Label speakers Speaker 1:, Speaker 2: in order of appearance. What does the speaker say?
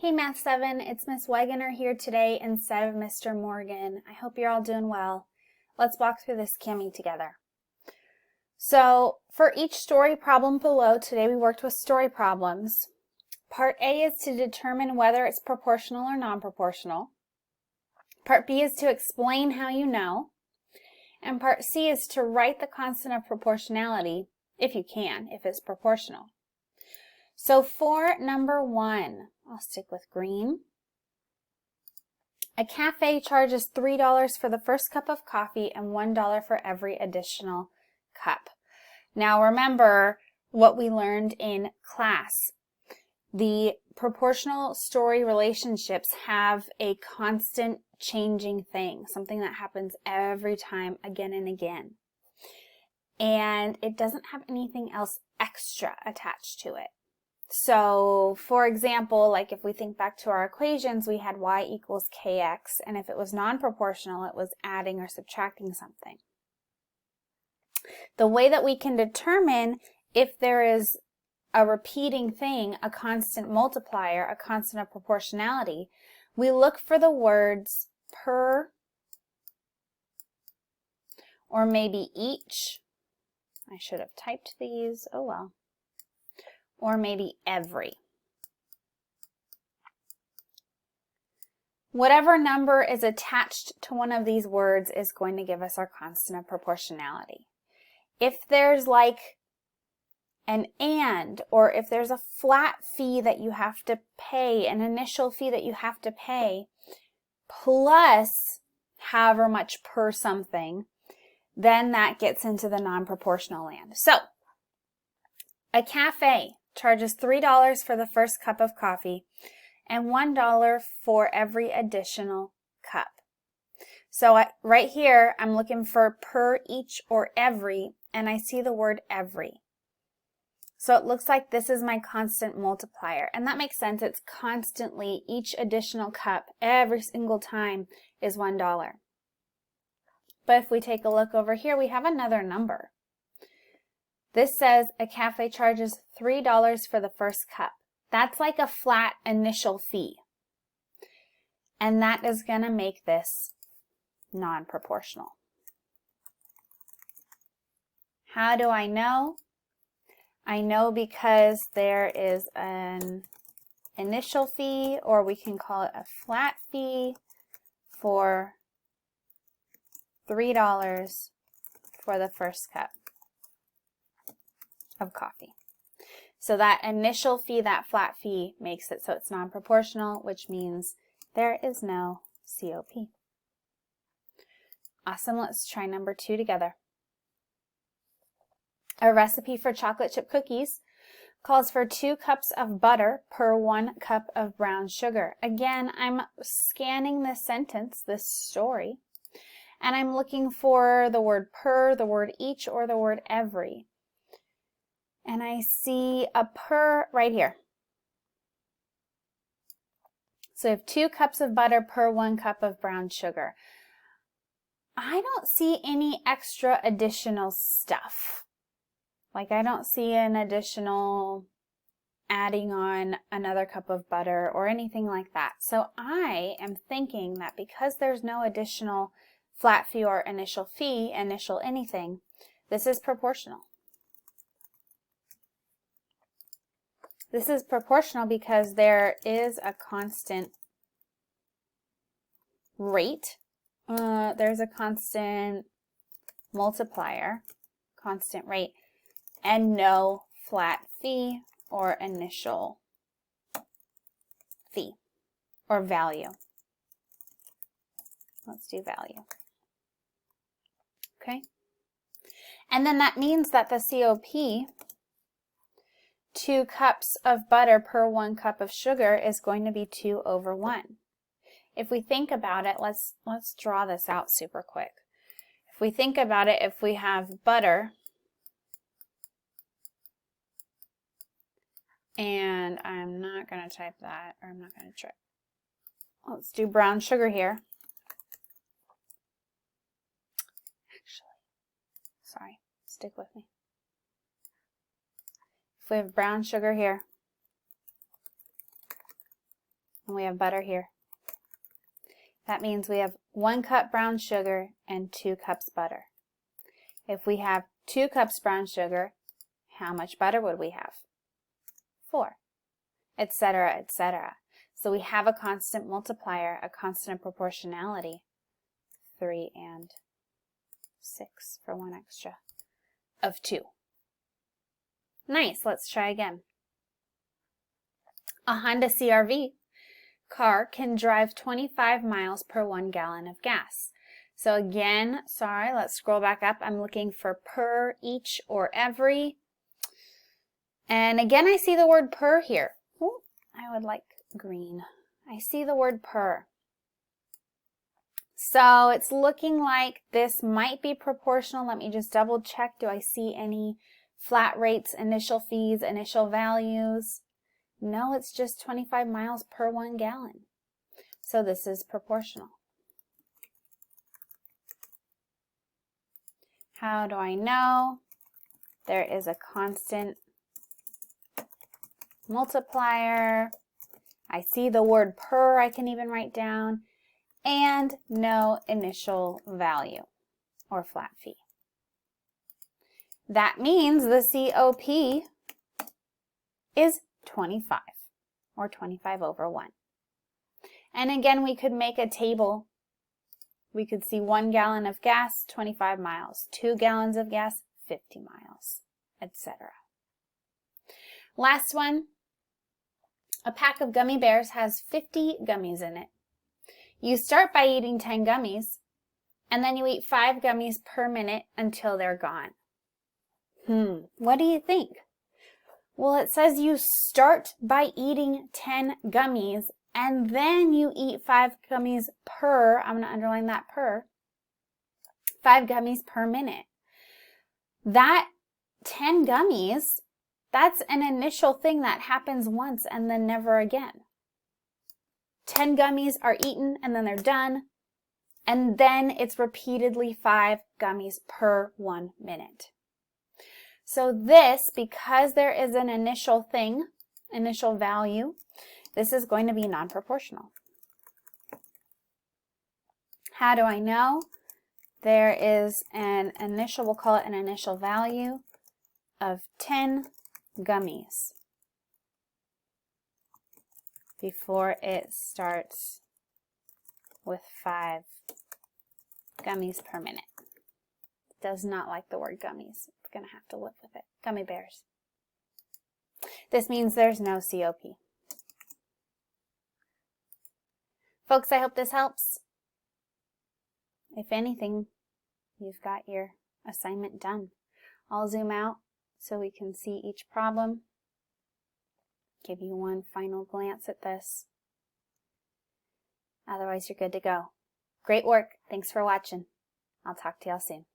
Speaker 1: Hey Math 7, it's Miss Wegener here today instead of Mr. Morgan. I hope you're all doing well. Let's walk through this Cami together. So for each story problem below, today we worked with story problems. Part A is to determine whether it's proportional or non-proportional. Part B is to explain how you know. And Part C is to write the constant of proportionality, if you can, if it's proportional. So for number 1, I'll stick with green. A cafe charges $3 for the first cup of coffee and $1 for every additional cup. Now remember what we learned in class. The proportional story relationships have a constant changing thing, something that happens every time, again and again. And it doesn't have anything else extra attached to it. So, for example, like if we think back to our equations, we had y equals kx, and if it was non-proportional, it was adding or subtracting something. The way that we can determine if there is a repeating thing, a constant multiplier, a constant of proportionality, we look for the words per, or maybe each. I should have typed these, oh well. Or maybe every. Whatever number is attached to one of these words is going to give us our constant of proportionality. If there's like an and, or if there's a flat fee that you have to pay, an initial fee that you have to pay, plus however much per something, then that gets into the non-proportional land. So, a cafe charges $3 for the first cup of coffee and $1 for every additional cup. So right here, I'm looking for per, each, or every, and I see the word every. So it looks like this is my constant multiplier, and that makes sense. It's constantly, each additional cup, every single time is $1. But if we take a look over here, we have another number. This says a cafe charges $3 for the first cup. That's like a flat initial fee. And that is going to make this non-proportional. How do I know? I know because there is an initial fee, or we can call it a flat fee, for $3 for the first cup of coffee. So that initial fee, that flat fee, makes it so it's non-proportional, which means there is no COP. Awesome, let's try number 2 together. A recipe for chocolate chip cookies calls for 2 cups of butter per 1 cup of brown sugar. Again, I'm scanning this sentence, this story, and I'm looking for the word per, the word each, or the word every. And I see a per right here. So we have 2 cups of butter per 1 cup of brown sugar. I don't see any extra additional stuff. Like I don't see an additional adding on another cup of butter or anything like that. So I am thinking that because there's no additional flat fee or initial anything, this is proportional. This is proportional because there is a constant rate. There's a constant multiplier, constant rate, and no flat fee or initial fee or value. Let's do value. Okay. And then that means that the COP, 2 cups of butter per 1 cup of sugar, is going to be 2/1. If we think about it, let's draw this out super quick. If we think about it, if we have butter, and I'm not going to type that, or I'm not going to try. Let's do brown sugar here. Actually, sorry, stick with me. If we have brown sugar here, and we have butter here. That means we have 1 cup brown sugar and 2 cups butter. If we have 2 cups brown sugar, how much butter would we have? 4, etc., etc. So we have a constant multiplier, a constant of proportionality, 3 and 6 for 1 extra of 2. Nice, let's try again. A Honda CR-V car can drive 25 miles per 1 gallon of gas. So again, sorry, let's scroll back up. I'm looking for per, each, or every. And again, I see the word per here. Ooh, I would like green. I see the word per. So it's looking like this might be proportional. Let me just double check. Do I see any flat rates, initial fees, initial values? No, it's just 25 miles per 1 gallon. So this is proportional. How do I know? There is a constant multiplier. I see the word per, I can even write down, and no initial value or flat fee. That means the COP is 25, or 25 over 1. And again, we could make a table. We could see 1 gallon of gas, 25 miles, 2 gallons of gas, 50 miles, etc. Last one, a pack of gummy bears has 50 gummies in it. You start by eating 10 gummies, and then you eat 5 gummies per minute until they're gone. What do you think? Well, it says you start by eating 10 gummies, and then you eat 5 gummies per, I'm going to underline that per, 5 gummies per minute. That 10 gummies, that's an initial thing that happens once and then never again. 10 gummies are eaten and then they're done, and then it's repeatedly 5 gummies per 1 minute. So this, because there is an initial thing, initial value, this is going to be non-proportional. How do I know? There is an initial, we'll call it an initial value of 10 gummies before it starts with 5 gummies per minute. It does not like the word gummies. It's going to have to live with it. Gummy bears. This means there's no COP. Folks, I hope this helps. If anything, you've got your assignment done. I'll zoom out so we can see each problem. Give you one final glance at this. Otherwise, you're good to go. Great work. Thanks for watching. I'll talk to y'all soon.